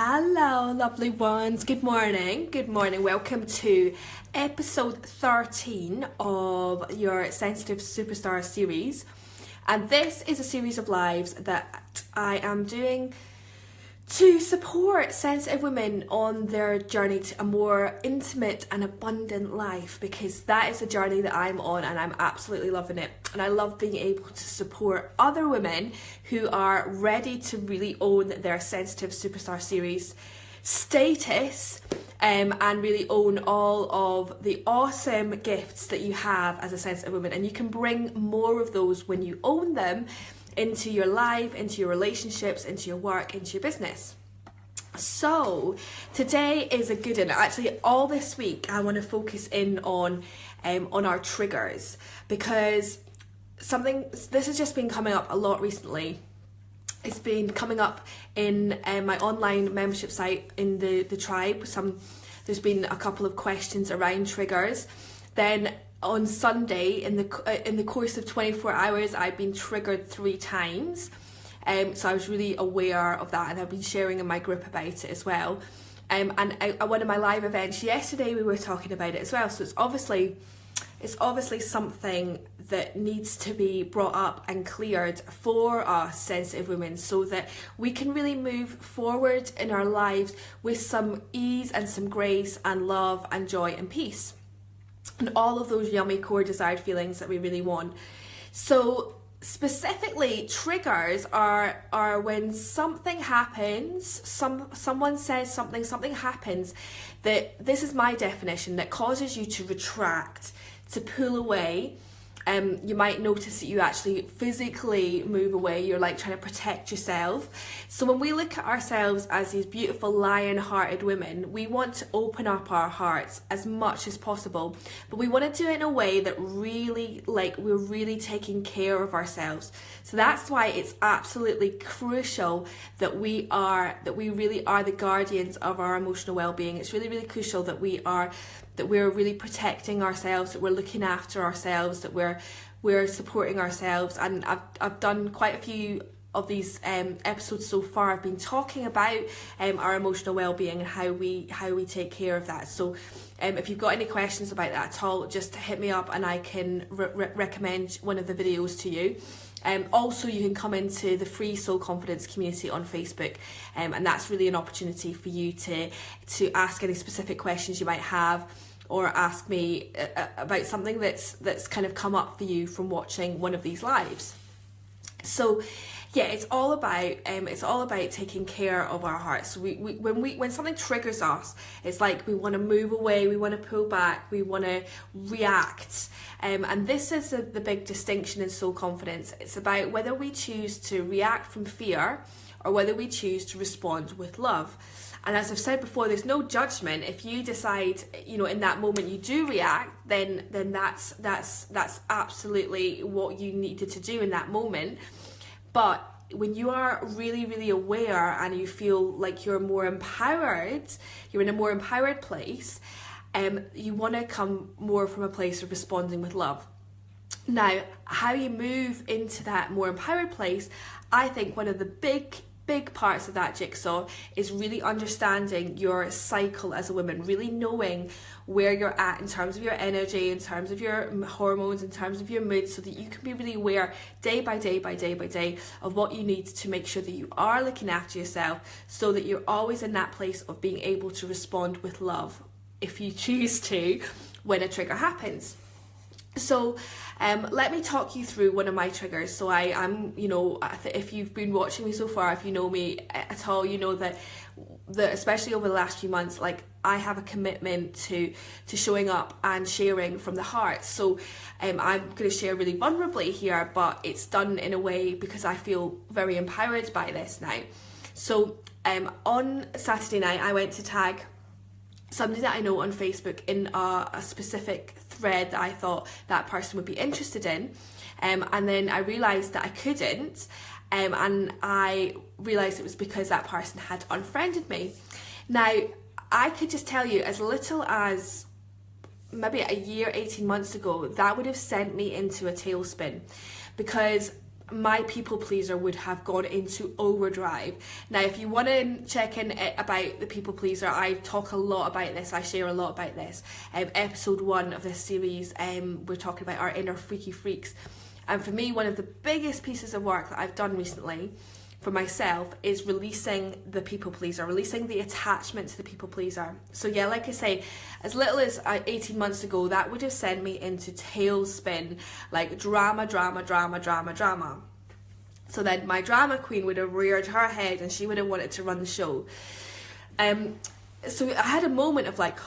Hello, lovely ones. Good morning. Good morning. Welcome to episode 13 of your Sensitive Superstar series. And this is a series of lives that I am doing to support sensitive women on their journey to a more intimate and abundant life, because that is a journey that I'm on and I'm absolutely loving it. And I love being able to support other women who are ready to really own their Sensitive Superstar series status and really own all of the awesome gifts that you have as a sensitive woman. And you can bring more of those when you own them into your life, into your relationships, into your work, into your business. So today is a good one. Actually, all this week I want to focus in on our triggers, because this has just been coming up a lot recently. It's been coming up in my online membership site in the tribe. There's been a couple of questions around triggers. Then on Sunday, in the course of 24 hours, I've been triggered 3 times. So I was really aware of that, and I've been sharing in my group about it as well. And at one of my live events yesterday, we were talking about it as well. So it's obviously something that needs to be brought up and cleared for us sensitive women, so that we can really move forward in our lives with some ease and some grace and love and joy and peace, and all of those yummy core desired feelings that we really want. So specifically, triggers are when something happens, someone says something happens, that, this is my definition, that causes you to retract, to pull away. You might notice that you actually physically move away. You're like trying to protect yourself. So when we look at ourselves as these beautiful lion-hearted women, we want to open up our hearts as much as possible, but we want to do it in a way that really, we're really taking care of ourselves. So that's why it's absolutely crucial that we really are the guardians of our emotional well-being. It's really, really crucial that we're really protecting ourselves, that we're looking after ourselves, that we're supporting ourselves. And I've done quite a few of these episodes so far. I've been talking about our emotional well-being and how we take care of that. So if you've got any questions about that at all, just hit me up and I can recommend one of the videos to you. Also, you can come into the free Soul Confidence community on Facebook, and that's really an opportunity for you to ask any specific questions you might have, or ask me about something that's kind of come up for you from watching one of these lives. So yeah, it's all about taking care of our hearts. So when something triggers us, it's like we want to move away, we want to pull back, we want to react. And this is the big distinction in Soul Confidence. It's about whether we choose to react from fear or whether we choose to respond with love. And as I've said before, there's no judgment. If you decide, in that moment you do react, then that's absolutely what you needed to do in that moment. But when you are really, really aware and you feel like you're more empowered, you're in a more empowered place, you want to come more from a place of responding with love. Now, how you move into that more empowered place, I think one of the big parts of that jigsaw is really understanding your cycle as a woman, really knowing where you're at in terms of your energy, in terms of your hormones, in terms of your mood, so that you can be really aware day by day of what you need to make sure that you are looking after yourself, so that you're always in that place of being able to respond with love if you choose to when a trigger happens. So let me talk you through one of my triggers. So I'm, if you've been watching me so far, if you know me at all, you know that especially over the last few months, I have a commitment to showing up and sharing from the heart. So I'm going to share really vulnerably here, but it's done in a way because I feel very empowered by this now. So on Saturday night, I went to tag somebody that I know on Facebook in a specific thread that I thought that person would be interested in, and then I realised that I couldn't, and I realised it was because that person had unfriended me. Now, I could just tell you, as little as maybe a year, 18 months ago, that would have sent me into a tailspin, because my people pleaser would have gone into overdrive. Now, if you want to check in about the people pleaser, I talk a lot about this, I share a lot about this. Episode 1 of this series, we're talking about our inner freaky freaks. And for me, one of the biggest pieces of work that I've done recently for myself is releasing the people pleaser, releasing the attachment to the people pleaser. So yeah, like I say, as little as 18 months ago, that would have sent me into tailspin, like drama. So then my drama queen would have reared her head and she would have wanted to run the show. So I had a moment of like,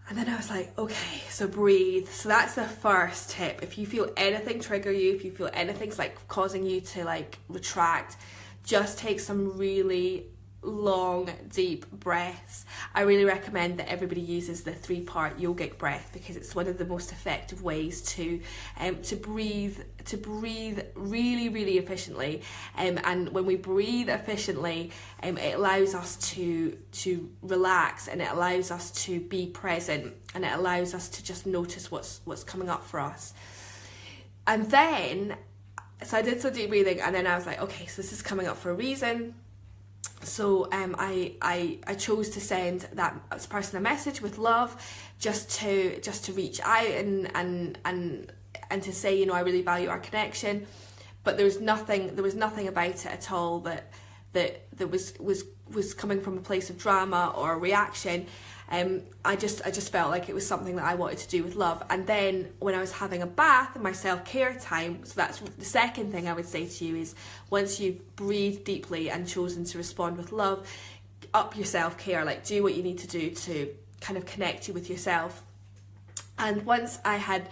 and then I was like, okay, so breathe. So that's the first tip. If you feel anything trigger you, if you feel anything's like causing you to like retract, just take some really long, deep breaths. I really recommend that everybody uses the 3-part yogic breath, because it's one of the most effective ways to breathe really, really efficiently. And when we breathe efficiently, it allows us to relax, and it allows us to be present, and it allows us to just notice what's coming up for us. And then, so I did some deep breathing, and then I was like, okay, so this is coming up for a reason. So I chose to send that person a message with love, just to reach out and to say, you know, I really value our connection. But there was nothing about it at all that was coming from a place of drama or reaction. I just felt like it was something that I wanted to do with love. And then when I was having a bath and my self-care time, so that's the second thing I would say to you, is once you've breathed deeply and chosen to respond with love, up your self-care, like do what you need to do to kind of connect you with yourself. And once I had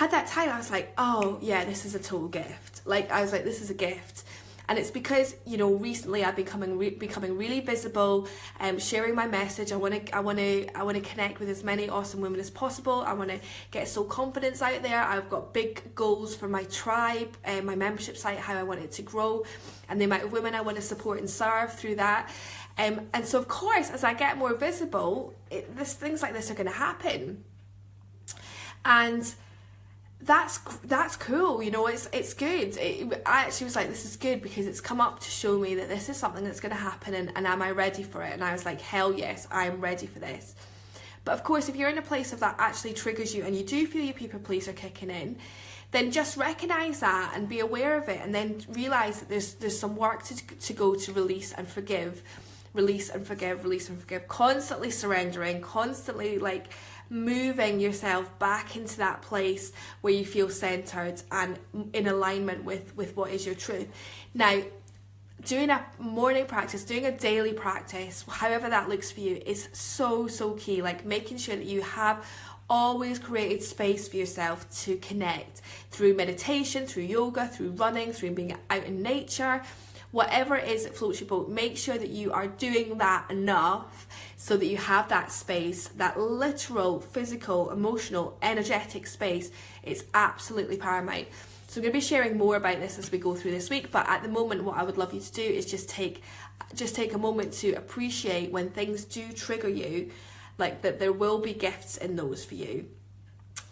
that time, I was like, oh yeah, this is a total gift. Like I was like, this is a gift. And it's because, you know, recently I've becoming really visible, sharing my message. I want to connect with as many awesome women as possible. I want to get soul confidence out there. I've got big goals for my tribe, my membership site, how I want it to grow, and the amount of women I want to support and serve through that. And so of course, as I get more visible, things like this are going to happen. And that's cool, you know, it's good. I actually was like, this is good, because it's come up to show me that this is something that's going to happen, and am I ready for it? And I was like, hell yes, I'm ready for this. But of course, if you're in a place of that actually triggers you and you do feel your people pleaser kicking in, then just recognize that and be aware of it, and then realize that there's some work to go to release and forgive, constantly surrendering, constantly like moving yourself back into that place where you feel centered and in alignment with what is your truth. Now, doing a morning practice, doing a daily practice, however that looks for you, is so key. Like making sure that you have always created space for yourself to connect through meditation, through yoga, through running, through being out in nature. Whatever it is that floats your boat, make sure that you are doing that enough so that you have that space, that literal, physical, emotional, energetic space. It's absolutely paramount. So I'm going to be sharing more about this as we go through this week, but at the moment what I would love you to do is just take a moment to appreciate when things do trigger you, like that there will be gifts in those for you.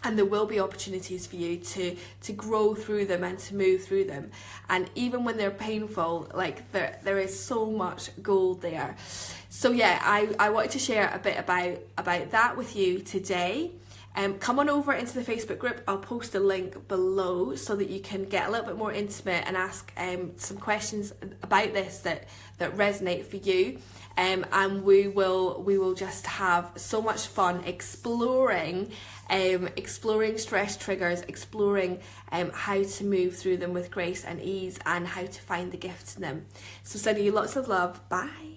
And there will be opportunities for you to grow through them and to move through them. And even when they're painful, like there is so much gold there. So yeah, I wanted to share a bit about that with you today. Come on over into the Facebook group. I'll post a link below so that you can get a little bit more intimate and ask some questions about this that resonate for you. And we will just have so much fun exploring stress triggers, exploring how to move through them with grace and ease, and how to find the gifts in them. So sending you lots of love. Bye.